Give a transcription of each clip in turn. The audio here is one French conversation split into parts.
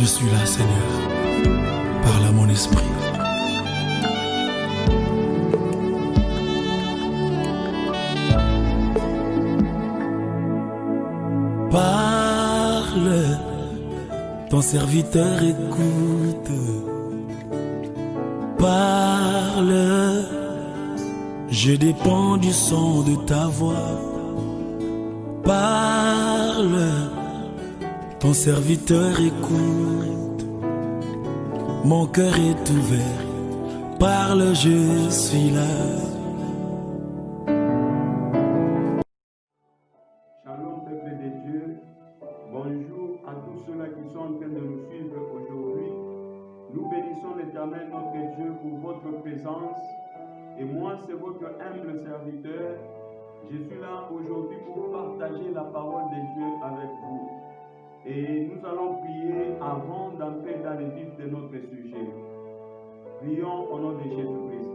Je suis là, Seigneur. Parle à mon esprit. Parle, ton serviteur écoute. Parle, je dépends du son de ta voix. Parle, ton serviteur écoute. Mon cœur est ouvert. Parle, je suis là. Shalom, peuple de Dieu. Bonjour à tous ceux-là qui sont en train de nous suivre aujourd'hui. Nous bénissons l'Éternel, notre Dieu, pour votre présence. Et moi, c'est votre humble serviteur. Je suis là aujourd'hui pour partager la parole de Dieu avec vous. Et nous allons prier avant d'entrer dans le vif de notre sujet. Prions au nom de Jésus-Christ.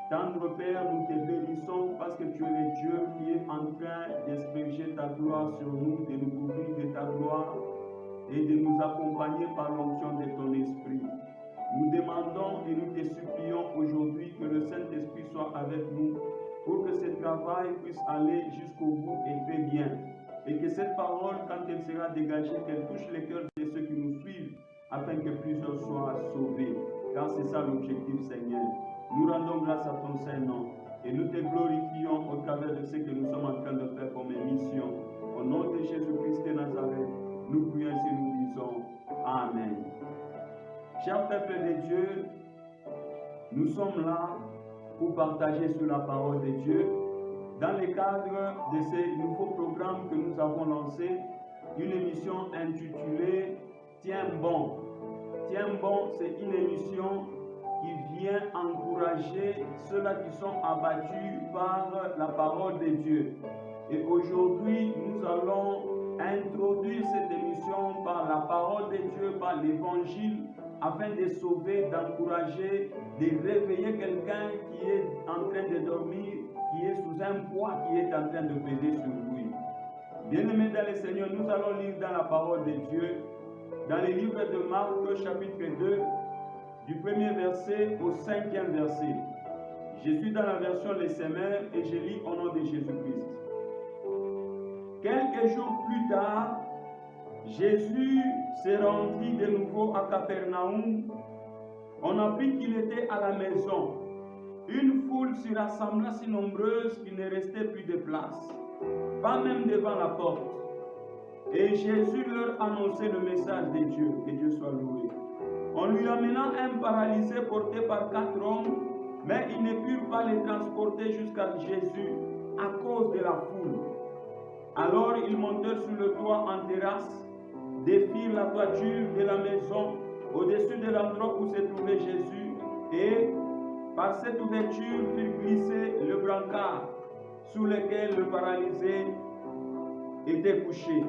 Tendre Père, nous te bénissons parce que tu es le Dieu qui est en train d'asperger ta gloire sur nous, de nous couvrir de ta gloire et de nous accompagner par l'onction de ton esprit. Nous demandons et nous te supplions aujourd'hui que le Saint-Esprit soit avec nous pour que ce travail puisse aller jusqu'au bout et très bien. Et que cette parole, quand elle sera dégagée, qu'elle touche les cœurs de ceux qui nous suivent afin que plusieurs soient sauvés. Car c'est ça l'objectif, Seigneur. Nous rendons grâce à ton Saint-Nom et nous te glorifions au travers de ce que nous sommes en train de faire comme émission. Au nom de Jésus-Christ de Nazareth, nous prions et nous disons Amen. Chers peuple de Dieu, nous sommes là pour partager sur la parole de Dieu dans le cadre de ces nouveaux programmes que nous avons lancés, une émission intitulée Tiens bon. Tiens bon, c'est une émission qui vient encourager ceux-là qui sont abattus par la parole de Dieu. Et aujourd'hui, nous allons introduire cette émission par la parole de Dieu, par l'évangile, afin de sauver, d'encourager, de réveiller quelqu'un qui est en train de dormir, qui est sous un poids qui est en train de peser sur lui. Bien-aimés dans le Seigneur, nous allons lire dans la parole de Dieu, dans le livre de Marc, chapitre 2, du premier verset au 5e verset. Je suis dans la version Les Semeurs et je lis au nom de Jésus-Christ. Quelques jours plus tard, Jésus s'est rendu de nouveau à Capernaum. On apprit qu'il était à la maison. Une foule s'y rassembla si nombreuse qu'il ne restait plus de place, pas même devant la porte. Et Jésus leur annonçait le message de Dieu, que Dieu soit loué. On lui amena un paralysé porté par 4 hommes, mais ils ne purent pas le transporter jusqu'à Jésus à cause de la foule. Alors ils montèrent sur le toit en terrasse, défirent la toiture de la maison au-dessus de l'endroit où se trouvait Jésus et, par cette ouverture, firent glisser le brancard sous lequel le paralysé était couché.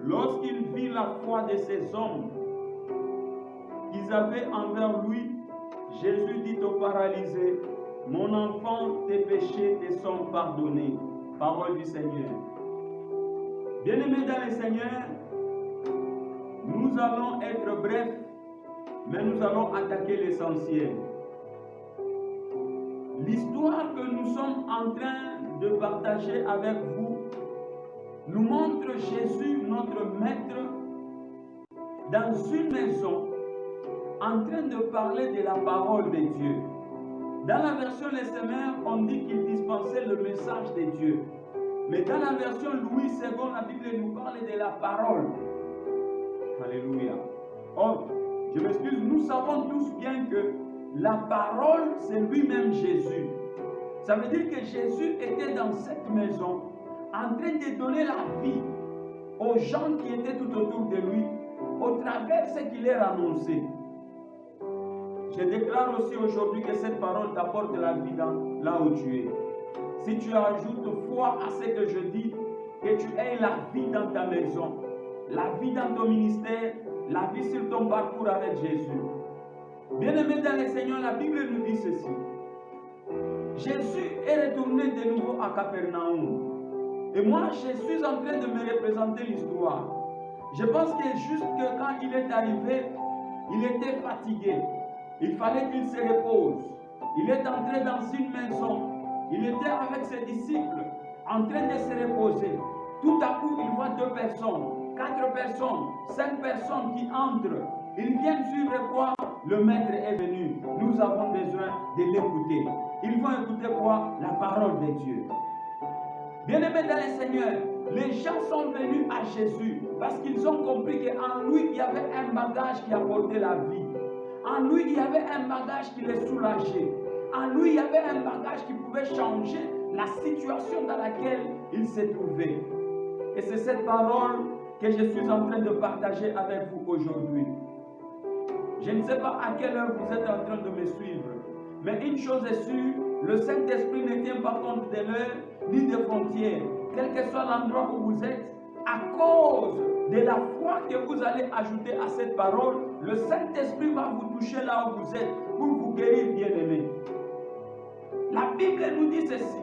Lorsqu'il vit la foi de ces hommes qu'ils avaient envers lui, Jésus dit au paralysé, « Mon enfant, tes péchés te sont pardonnés. » Parole du Seigneur. Bien-aimés dans le Seigneur, nous allons être brefs, mais nous allons attaquer l'essentiel. L'histoire que nous sommes en train de partager avec vous nous montre Jésus, notre Maître, dans une maison, en train de parler de la parole de Dieu. Dans la version Les Semeurs, on dit qu'il dispensait le message de Dieu. Mais dans la version Louis II, la Bible nous parle de la parole. Alléluia. Or, je m'excuse, nous savons tous bien que la parole, c'est lui-même Jésus. Ça veut dire que Jésus était dans cette maison, en train de donner la vie aux gens qui étaient tout autour de lui, au travers de ce qu'il leur annonçait. Je déclare aussi aujourd'hui que cette parole t'apporte la vie là où tu es. Si tu ajoutes foi à ce que je dis, que tu aies la vie dans ta maison, la vie dans ton ministère, la vie sur ton parcours avec Jésus. Bien-aimés dans le Seigneur, la Bible nous dit ceci. Jésus est retourné de nouveau à Capernaum. Et moi, je suis en train de me représenter l'histoire. Je pense que juste que quand il est arrivé, il était fatigué. Il fallait qu'il se repose. Il est entré dans une maison. Il était avec ses disciples en train de se reposer. Tout à coup, il voit 2 personnes, 4 personnes, 5 personnes qui entrent. Ils viennent suivre quoi? Le maître est venu. Nous avons besoin de l'écouter. Ils vont écouter quoi? La parole de Dieu. Bien-aimés dans le Seigneur, les gens sont venus à Jésus parce qu'ils ont compris qu'en lui, il y avait un bagage qui apportait la vie. En lui, il y avait un bagage qui les soulageait. En lui, il y avait un bagage qui pouvait changer la situation dans laquelle il se trouvait. Et c'est cette parole que je suis en train de partager avec vous aujourd'hui. Je ne sais pas à quelle heure vous êtes en train de me suivre, mais une chose est sûre, le Saint-Esprit ne tient pas compte de l'heure ni des frontières. Quel que soit l'endroit où vous êtes, à cause de la foi que vous allez ajouter à cette parole, le Saint-Esprit va vous toucher là où vous êtes pour vous guérir, bien-aimés. La Bible nous dit ceci,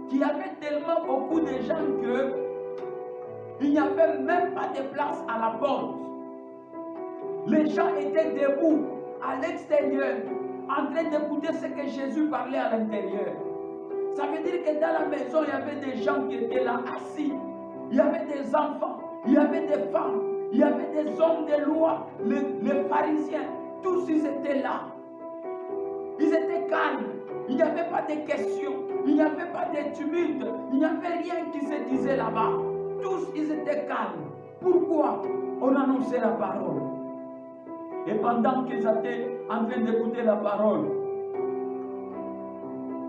qu'il y avait tellement beaucoup de gens qu'il n'y avait même pas de place à la porte. Les gens étaient debout à l'extérieur, en train d'écouter ce que Jésus parlait à l'intérieur. Ça veut dire que dans la maison, il y avait des gens qui étaient là assis. Il y avait des enfants, il y avait des femmes, il y avait des hommes de loi, les pharisiens. Tous ils étaient là. Ils étaient calmes. Il n'y avait pas de questions. Il n'y avait pas de tumulte. Il n'y avait rien qui se disait là-bas. Tous ils étaient calmes. Pourquoi? On annonçait la parole. Et pendant qu'ils étaient en train d'écouter la parole,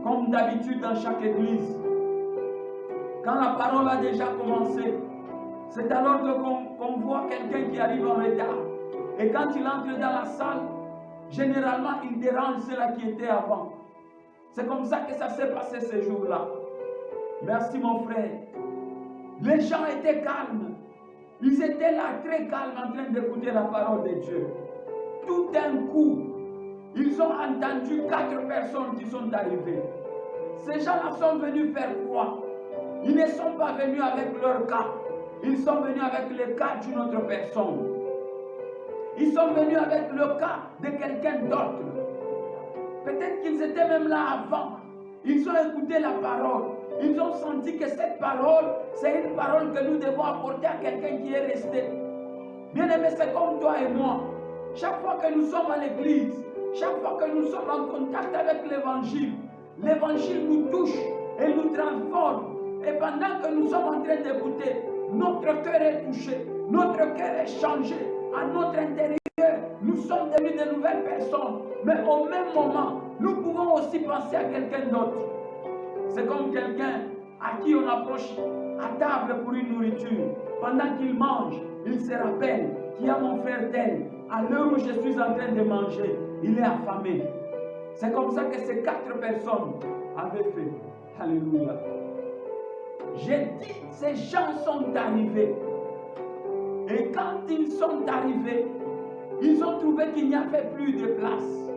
comme d'habitude dans chaque église, quand la parole a déjà commencé, c'est alors qu'on voit quelqu'un qui arrive en retard. Et quand il entre dans la salle, généralement il dérange ceux-là qui étaient avant. C'est comme ça que ça s'est passé ce jour-là. Merci mon frère. Les gens étaient calmes. Ils étaient là très calmes en train d'écouter la parole de Dieu. Tout d'un coup, ils ont entendu 4 personnes qui sont arrivées. Ces gens-là sont venus faire quoi? Ils ne sont pas venus avec leur cas. Ils sont venus avec le cas d'une autre personne. Ils sont venus avec le cas de quelqu'un d'autre. Peut-être qu'ils étaient même là avant. Ils ont écouté la parole. Ils ont senti que cette parole, c'est une parole que nous devons apporter à quelqu'un qui est resté. Bien aimé, c'est comme toi et moi. Chaque fois que nous sommes à l'église, chaque fois que nous sommes en contact avec l'évangile nous touche et nous transforme. Et pendant que nous sommes en train d'écouter, notre cœur est touché, notre cœur est changé. À notre intérieur, nous sommes devenus de nouvelles personnes. Mais au même moment, nous pouvons aussi penser à quelqu'un d'autre. C'est comme quelqu'un à qui on approche à table pour une nourriture. Pendant qu'il mange, il se rappelle qu'il y a mon frère tel. À l'heure où je suis en train de manger, il est affamé. C'est comme ça que ces 4 personnes avaient fait. Alléluia. J'ai dit, ces gens sont arrivés. Et quand ils sont arrivés, ils ont trouvé qu'il n'y avait plus de place.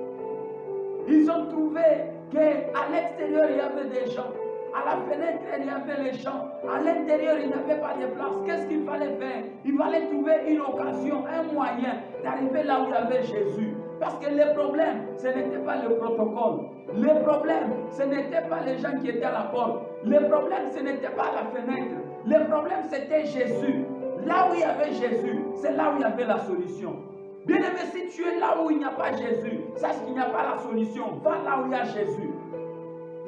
Ils ont trouvé qu'à l'extérieur, il y avait des gens. À la fenêtre, il y avait les gens. À l'intérieur, il n'y avait pas de place. Qu'est-ce qu'il fallait faire? Il fallait trouver une occasion, un moyen d'arriver là où il y avait Jésus. Parce que le problème, ce n'était pas le protocole. Le problème, ce n'était pas les gens qui étaient à la porte. Le problème, ce n'était pas la fenêtre. Le problème, c'était Jésus. Là où il y avait Jésus, c'est là où il y avait la solution. Bien aimé, si tu es là où il n'y a pas Jésus, sache qu'il n'y a pas la solution. Va là où il y a Jésus.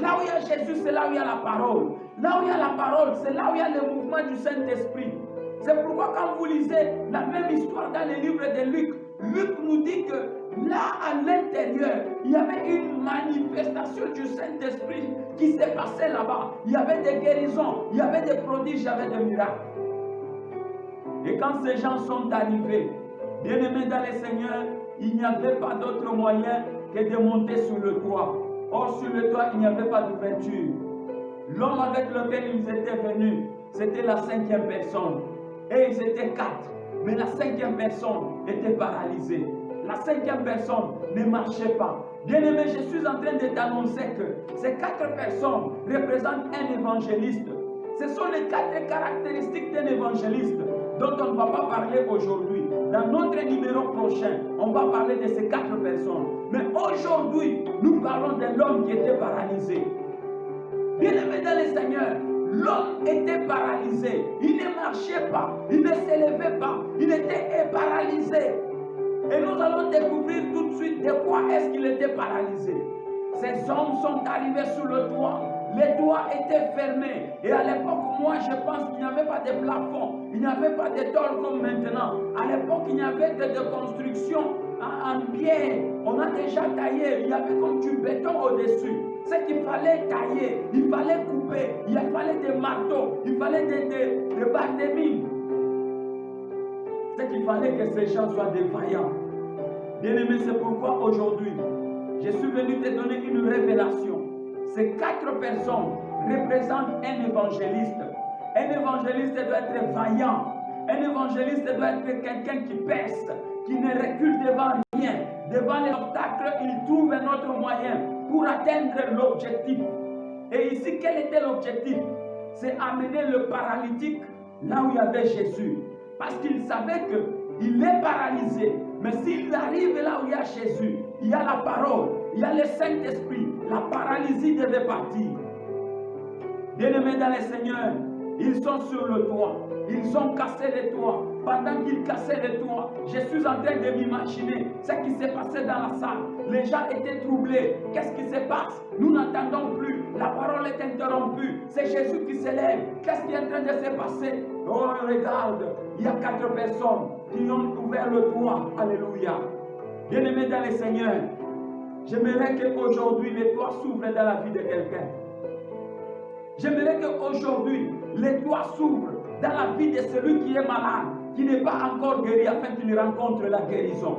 Là où il y a Jésus, c'est là où il y a la parole. Là où il y a la parole, c'est là où il y a le mouvement du Saint-Esprit. C'est pourquoi quand vous lisez la même histoire dans le livre de Luc, Luc nous dit que là, à l'intérieur, il y avait une manifestation du Saint-Esprit qui s'est passée là-bas. Il y avait des guérisons, il y avait des prodiges, il y avait des miracles. Et quand ces gens sont arrivés, bien-aimés dans le Seigneur, il n'y avait pas d'autre moyen que de monter sur le toit. Or, sur le toit, il n'y avait pas d'ouverture. L'homme avec lequel ils étaient venus, c'était la 5e personne. Et ils étaient 4. Mais la 5e personne était paralysée. La 5e personne ne marchait pas. Bien-aimé, je suis en train de t'annoncer que ces 4 personnes représentent un évangéliste. Ce sont les 4 caractéristiques d'un évangéliste. dont on ne va pas parler aujourd'hui. Dans notre numéro prochain, on va parler de ces 4 personnes. Mais aujourd'hui, nous parlons de l'homme qui était paralysé. Bien-aimé dans le Seigneur, l'homme était paralysé. Il ne marchait pas, il ne s'élevait pas, il était paralysé. Et nous allons découvrir tout de suite de quoi est-ce qu'il était paralysé. Ces hommes sont arrivés sur le toit. Les toits étaient fermés. Et à l'époque, moi, je pense qu'il n'y avait pas de plafond. Il n'y avait pas de tôle comme maintenant. À l'époque, il n'y avait que de construction en pierre. On a déjà taillé. Il y avait comme du béton au-dessus. C'est qu'il fallait tailler. Il fallait couper. Il fallait des marteaux. Il fallait des barres de mine. C'est qu'il fallait que ces gens soient des vaillants. Bien-aimé, c'est pourquoi aujourd'hui, je suis venu te donner une révélation. Ces 4 personnes représentent un évangéliste. Un évangéliste doit être vaillant. Un évangéliste doit être quelqu'un qui perce, qui ne recule devant rien. Devant les obstacles, il trouve un autre moyen pour atteindre l'objectif. Et ici, quel était l'objectif? C'est amener le paralytique là où il y avait Jésus. Parce qu'il savait qu'il est paralysé. Mais s'il arrive là où il y a Jésus, il y a la parole, il y a le Saint-Esprit, la paralysie devait partir. Bien-aimés dans le Seigneur, ils sont sur le toit. Ils ont cassé les toits. Pendant qu'ils cassaient les toits, je suis en train de m'imaginer ce qui s'est passé dans la salle. Les gens étaient troublés. Qu'est-ce qui se passe? Nous n'entendons plus. La parole est interrompue. C'est Jésus qui s'élève. Qu'est-ce qui est en train de se passer? Oh, regarde, il y a 4 personnes qui ont ouvert le toit. Alléluia. Bien-aimés dans le Seigneur, j'aimerais qu'aujourd'hui les toits s'ouvrent dans la vie de quelqu'un. J'aimerais qu'aujourd'hui les toits s'ouvrent dans la vie de celui qui est malade, qui n'est pas encore guéri, afin qu'il rencontre la guérison.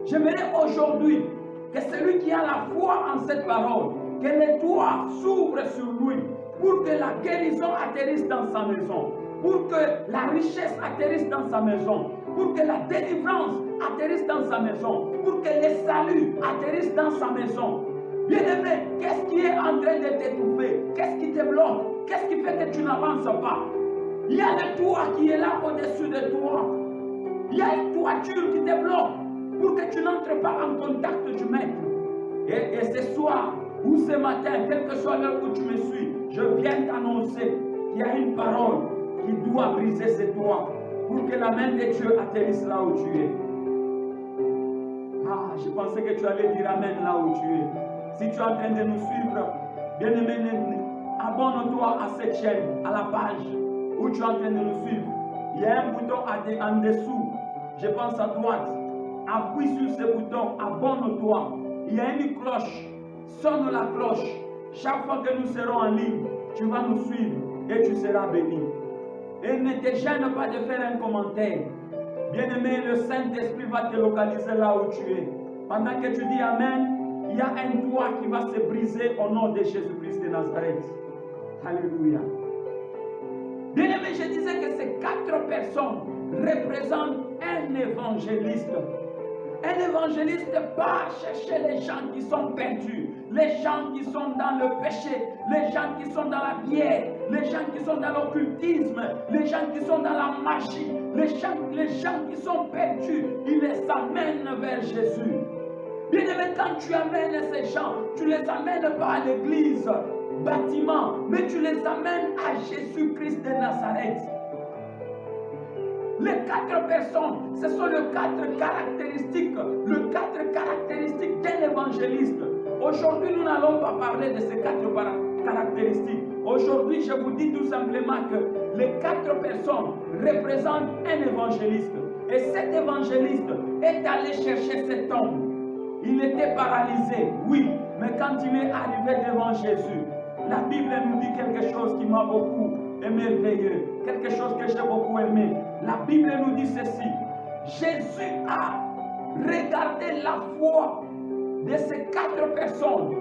J'aimerais aujourd'hui que celui qui a la foi en cette parole, que les toits s'ouvrent sur lui, pour que la guérison atterrisse dans sa maison, pour que la richesse atterrisse dans sa maison, pour que la délivrance atterrisse dans sa maison, pour que le salut atterrisse dans sa maison. Bien-aimé, qu'est-ce qui est en train de t'étouffer? Qu'est-ce qui te bloque? Qu'est-ce qui fait que tu n'avances pas? Il y a le toit qui est là au-dessus de toi. Il y a une toiture qui te bloque pour que tu n'entres pas en contact du maître. Et ce soir ou ce matin, quelle que soit l'heure où tu me suis, je viens t'annoncer qu'il y a une parole qui doit briser ce toit pour que la main de Dieu atterrisse là où tu es. Ah, je pensais que tu allais dire amen là où tu es. Si tu es en train de nous suivre, bien-aimé, abonne-toi à cette chaîne, à la page où tu es en train de nous suivre. Il y a un bouton en dessous, je pense à droite. Appuie sur ce bouton, abonne-toi. Il y a une cloche, sonne la cloche. Chaque fois que nous serons en ligne, tu vas nous suivre et tu seras béni. Et ne te gêne pas de faire un commentaire. Bien-aimé, le Saint-Esprit va te localiser là où tu es. Pendant que tu dis amen, il y a un toit qui va se briser au nom de Jésus-Christ de Nazareth. Alléluia. Bien-aimé, je disais que ces 4 personnes représentent un évangéliste. Un évangéliste part chercher les gens qui sont perdus, les gens qui sont dans le péché, les gens qui sont dans la bière, les gens qui sont dans l'occultisme, les gens qui sont dans la magie, les gens qui sont perdus, il les amène vers Jésus. Bien-aimé, quand tu amènes ces gens, tu ne les amènes pas à l'église, bâtiment, mais tu les amènes à Jésus-Christ de Nazareth. Les 4 personnes, ce sont les 4 caractéristiques, d'un évangéliste. Aujourd'hui, nous n'allons pas parler de ces 4 caractéristiques. Aujourd'hui, je vous dis tout simplement que les 4 personnes représentent un évangéliste. Et cet évangéliste est allé chercher cet homme. Il était paralysé, oui, mais quand il est arrivé devant Jésus, la Bible nous dit quelque chose qui m'a beaucoup émerveillé, quelque chose que j'ai beaucoup aimé. La Bible nous dit ceci: Jésus a regardé la foi de ces 4 personnes.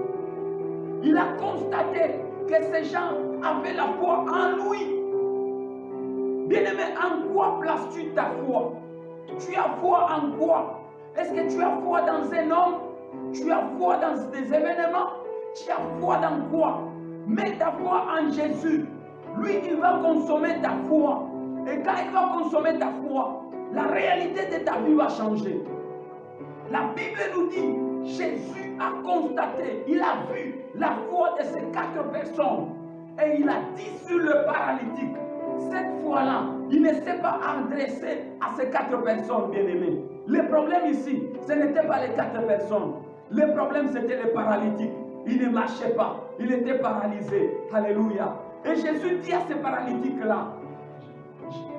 Il a constaté que ces gens avaient la foi en lui. Bien-aimé, en quoi places-tu ta foi? Tu as foi en quoi? Est-ce que tu as foi dans un homme? Tu as foi dans des événements? Tu as foi dans quoi? Mets ta foi en Jésus. Lui, il va consommer ta foi. Et quand il va consommer ta foi, la réalité de ta vie va changer. La Bible nous dit, Jésus a constaté, il a vu la foi de ces 4 personnes. Et il a dit sur le paralytique, cette fois-là, il ne s'est pas adressé à ces 4 personnes, bien-aimés. Le problème ici, ce n'était pas les 4 personnes. Le problème, c'était le paralytique. Il ne marchait pas. Il était paralysé. Alléluia. Et Jésus dit à ces paralytiques-là,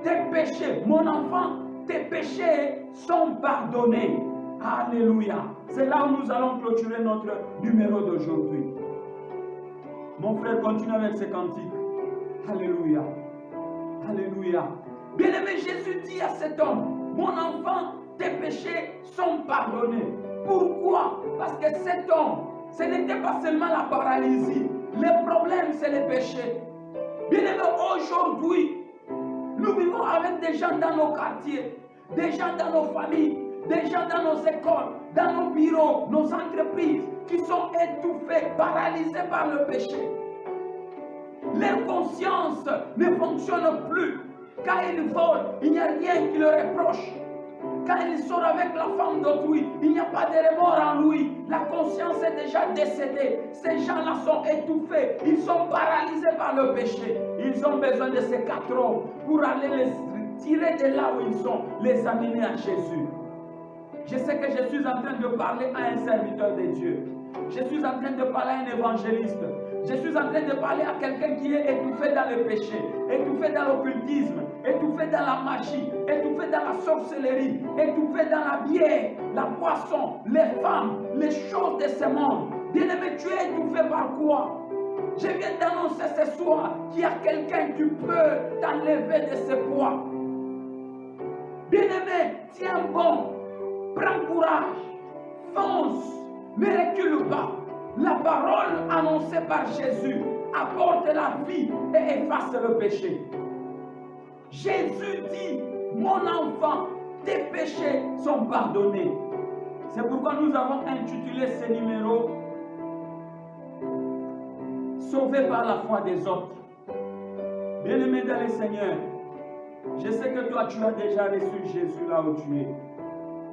tes péchés, mon enfant, tes péchés sont pardonnés. Alléluia. C'est là où nous allons clôturer notre numéro d'aujourd'hui. Mon frère, continue avec ces cantiques. Alléluia. Alléluia. Bien-aimé, Jésus dit à cet homme, mon enfant, tes péchés sont pardonnés. Pourquoi? Parce que cet homme, ce n'était pas seulement la paralysie. Le problème, c'est le péché. Bien-aimé, aujourd'hui, nous vivons avec des gens dans nos quartiers, des gens dans nos familles, des gens dans nos écoles, dans nos bureaux, nos entreprises, qui sont étouffés, paralysés par le péché. Leur conscience ne fonctionne plus. Quand ils volent, il n'y a rien qui leur reproche. Quand il sort avec la femme d'autrui, il n'y a pas de remords en lui. La conscience est déjà décédée. Ces gens-là sont étouffés. Ils sont paralysés par le péché. Ils ont besoin de ces 4 hommes pour aller les tirer de là où ils sont, les amener à Jésus. Je sais que je suis en train de parler à un serviteur de Dieu. Je suis en train de parler à un évangéliste. Je suis en train de parler à quelqu'un qui est étouffé dans le péché, étouffé dans l'occultisme, étouffé dans la magie, étouffé dans la sorcellerie, étouffé dans la bière, la boisson, les femmes, les choses de ce monde. Bien-aimé, tu es étouffé par quoi? Je viens d'annoncer ce soir qu'il y a quelqu'un qui peut t'enlever de ce poids. Bien-aimé, tiens bon, prends courage, fonce, ne recule pas. La parole annoncée par Jésus apporte la vie et efface le péché. Jésus dit, mon enfant, tes péchés sont pardonnés. C'est pourquoi nous avons intitulé ce numéro Sauvé par la foi des autres. Bien-aimé dans le Seigneur, je sais que toi tu as déjà reçu Jésus là où tu es.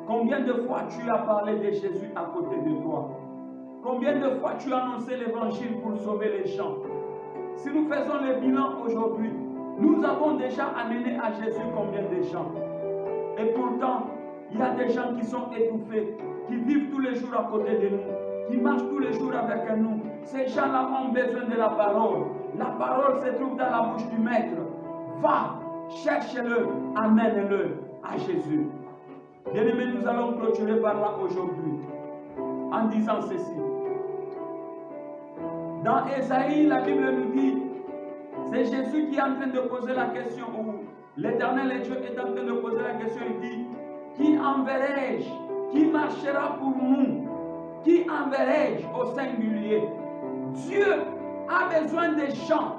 Combien de fois tu as parlé de Jésus à côté de toi? Combien de fois tu as annoncé l'évangile pour sauver les gens? Si nous faisons le bilan aujourd'hui, nous avons déjà amené à Jésus combien de gens? Et pourtant, il y a des gens qui sont étouffés, qui vivent tous les jours à côté de nous, qui marchent tous les jours avec nous. Ces gens-là ont besoin de la parole. La parole se trouve dans la bouche du Maître. Va, cherche-le, amène-le à Jésus. Bien-aimés, nous allons clôturer par là aujourd'hui en disant ceci. Dans Ésaïe, la Bible nous dit, c'est Jésus qui est en train de poser la question, où l'Éternel Dieu est en train de poser la question, il dit, qui enverrai-je? Qui marchera pour nous? Qui enverrai-je au singulier? Dieu a besoin des gens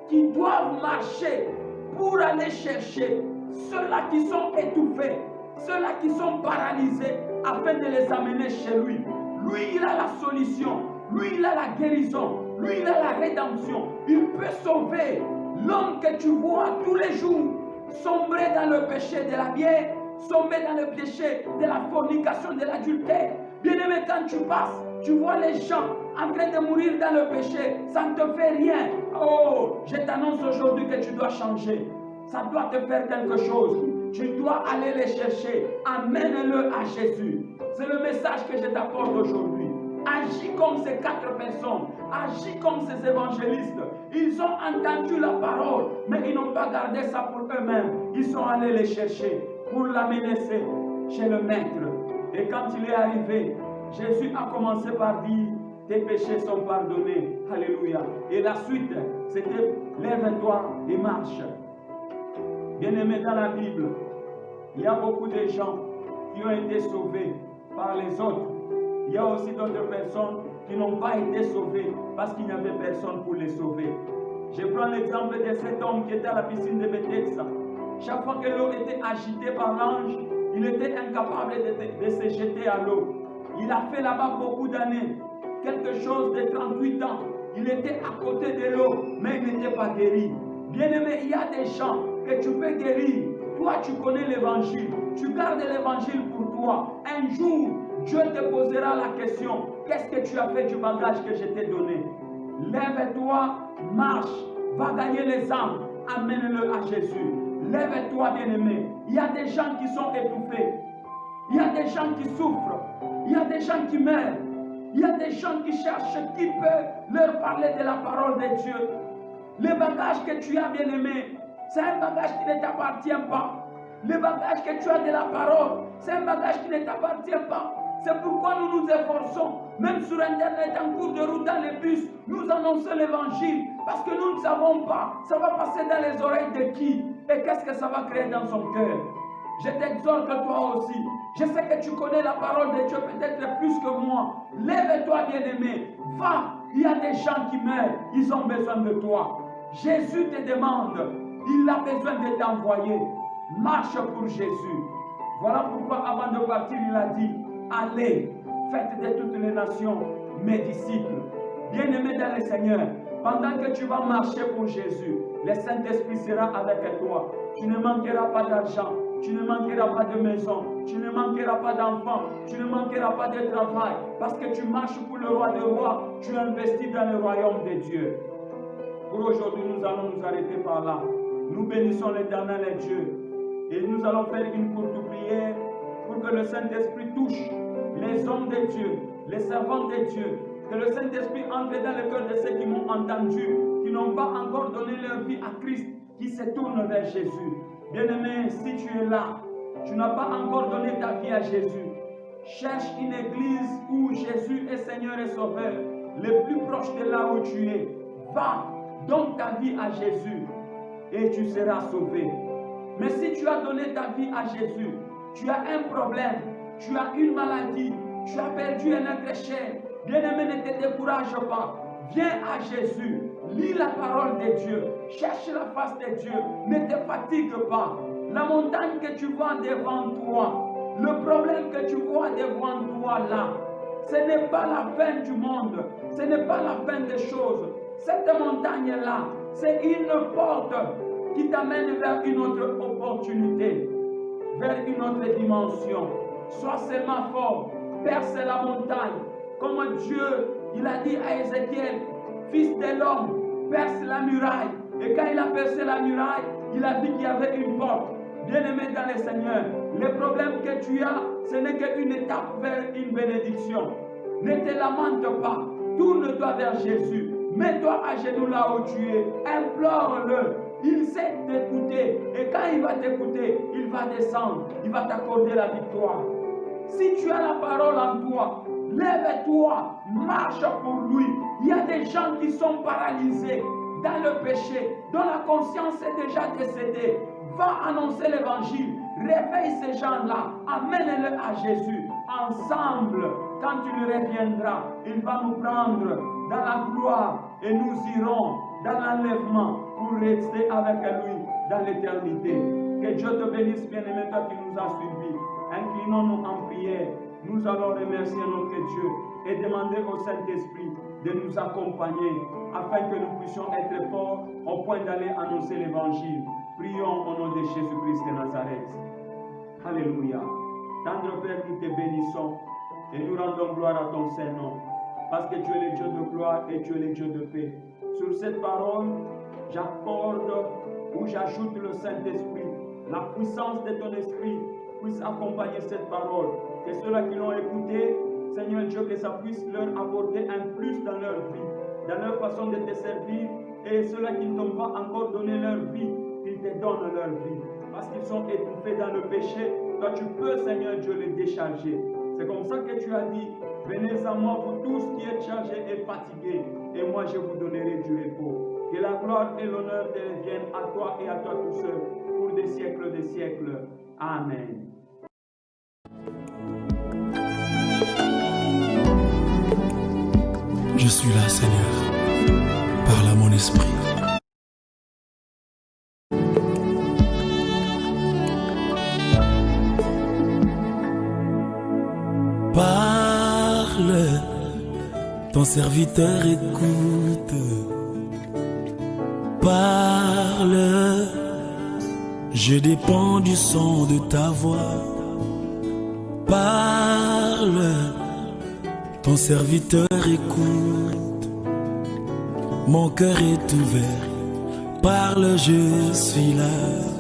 qui doivent marcher pour aller chercher ceux-là qui sont étouffés, ceux-là qui sont paralysés, afin de les amener chez lui. Lui, il a la solution. Lui, il a la guérison. Lui, il a la rédemption. Il peut sauver l'homme que tu vois tous les jours sombrer dans le péché de la bière, sombrer dans le péché de la fornication, de l'adultère. Bien-aimé, quand tu passes, tu vois les gens en train de mourir dans le péché. Ça ne te fait rien. Oh, je t'annonce aujourd'hui que tu dois changer. Ça doit te faire quelque chose. Tu dois aller les chercher. Amène-le à Jésus. C'est le message que je t'apporte aujourd'hui. Agis comme ces 4 personnes. Agis comme ces évangélistes. Ils ont entendu la parole, mais ils n'ont pas gardé ça pour eux-mêmes. Ils sont allés les chercher pour l'amener chez le Maître. Et quand il est arrivé, Jésus a commencé par dire, tes péchés sont pardonnés. Alléluia. Et la suite, c'était, lève-toi et marche. Bien-aimés, dans la Bible, il y a beaucoup de gens qui ont été sauvés par les autres. Il y a aussi d'autres personnes qui n'ont pas été sauvées parce qu'il n'y avait personne pour les sauver. Je prends l'exemple de cet homme qui était à la piscine de Bethesda. Chaque fois que l'eau était agitée par l'ange, il était incapable de se jeter à l'eau. Il a fait là-bas beaucoup d'années, quelque chose de 38 ans. Il était à côté de l'eau, mais il n'était pas guéri. Bien-aimé, il y a des gens, que tu peux guérir. Toi, tu connais l'évangile. Tu gardes l'évangile pour toi. Un jour, Dieu te posera la question, qu'est-ce que tu as fait du bagage que je t'ai donné? Lève-toi, marche, va gagner les âmes, amène-le à Jésus. Lève-toi, bien-aimé. Il y a des gens qui sont étouffés. Il y a des gens qui souffrent. Il y a des gens qui meurent. Il y a des gens qui cherchent qui peut leur parler de la parole de Dieu. Le bagage que tu as, bien-aimé, c'est un bagage qui ne t'appartient pas. Le bagage que tu as de la parole, c'est un bagage qui ne t'appartient pas. C'est pourquoi nous nous efforçons, même sur Internet, en cours de route, dans les bus, nous annonçons l'évangile. Parce que nous ne savons pas, ça va passer dans les oreilles de qui et qu'est-ce que ça va créer dans son cœur. Je t'exhorte toi aussi. Je sais que tu connais la parole de Dieu peut-être plus que moi. Lève-toi, bien-aimé. Va. Il y a des gens qui meurent. Ils ont besoin de toi. Jésus te demande. Il a besoin de t'envoyer. Marche pour Jésus. Voilà pourquoi avant de partir, il a dit, allez, faites de toutes les nations mes disciples. Bien-aimé dans le Seigneur, pendant que tu vas marcher pour Jésus, le Saint-Esprit sera avec toi. Tu ne manqueras pas d'argent. Tu ne manqueras pas de maison, tu ne manqueras pas d'enfants, tu ne manqueras pas de travail, parce que tu marches pour le roi des rois, tu investis dans le royaume de Dieu. Pour aujourd'hui, nous allons nous arrêter par là. Nous bénissons l'Éternel Dieu et nous allons faire une courte prière pour que le Saint-Esprit touche les hommes de Dieu, les servants de Dieu, que le Saint-Esprit entre dans le cœur de ceux qui m'ont entendu, qui n'ont pas encore donné leur vie à Christ, qui se tournent vers Jésus. Bien-aimé, si tu es là, tu n'as pas encore donné ta vie à Jésus, cherche une église où Jésus est Seigneur et Sauveur, le plus proche de là où tu es. Va, donne ta vie à Jésus et tu seras sauvé. Mais si tu as donné ta vie à Jésus, tu as un problème, tu as une maladie, tu as perdu un être cher, bien-aimé, ne te décourage pas. Viens à Jésus, lis la parole de Dieu, cherche la face de Dieu, ne te fatigue pas. La montagne que tu vois devant toi, le problème que tu vois devant toi là, ce n'est pas la fin du monde, ce n'est pas la fin des choses. Cette montagne-là, c'est une porte qui t'amène vers une autre opportunité, vers une autre dimension. Sois seulement fort, perce la montagne, comme Dieu, il a dit à Ézéchiel, fils de l'homme, perce la muraille. Et quand il a percé la muraille, il a dit qu'il y avait une porte. Bien-aimé dans le Seigneur, le problème que tu as, ce n'est qu'une étape vers une bénédiction. Ne te lamente pas, tourne-toi vers Jésus. Mets-toi à genoux là où tu es, implore-le. Il sait t'écouter. Et quand il va t'écouter, il va descendre, il va t'accorder la victoire. Si tu as la parole en toi, lève-toi, marche pour lui. Il y a des gens qui sont paralysés dans le péché, dont la conscience est déjà décédée. Va annoncer l'évangile, réveille ces gens-là, amène-les à Jésus. Ensemble, quand il reviendra, il va nous prendre dans la gloire et nous irons dans l'enlèvement pour rester avec lui dans l'éternité. Que Dieu te bénisse, bien-aimé, toi qui nous as suivis. Inclinons-nous en prière. Nous allons remercier notre Dieu et demander au Saint-Esprit de nous accompagner afin que nous puissions être forts au point d'aller annoncer l'évangile. Prions au nom de Jésus-Christ de Nazareth. Alléluia. Tendre Père, nous te bénissons et nous rendons gloire à ton Saint-Nom parce que tu es le Dieu de gloire et tu es le Dieu de paix. Sur cette parole, j'accorde ou j'ajoute le Saint-Esprit. La puissance de ton esprit puisse accompagner cette parole. Que ceux-là qui l'ont écouté, Seigneur Dieu, que ça puisse leur apporter un plus dans leur vie, dans leur façon de te servir. Et ceux-là qui ne t'ont pas encore donné leur vie, qu'ils te donnent leur vie. Parce qu'ils sont étouffés dans le péché, toi tu peux, Seigneur Dieu, les décharger. C'est comme ça que tu as dit, venez à moi vous tous qui êtes chargés et fatigués, et moi je vous donnerai du repos. Que la gloire et l'honneur te reviennent à toi et à toi tout seul, pour des siècles. Amen. Je suis là, Seigneur. Parle à mon esprit. Parle, ton serviteur écoute. Parle, Je dépends du son de ta voix. Parle, ton serviteur écoute. Mon cœur est ouvert. Parle, je suis là.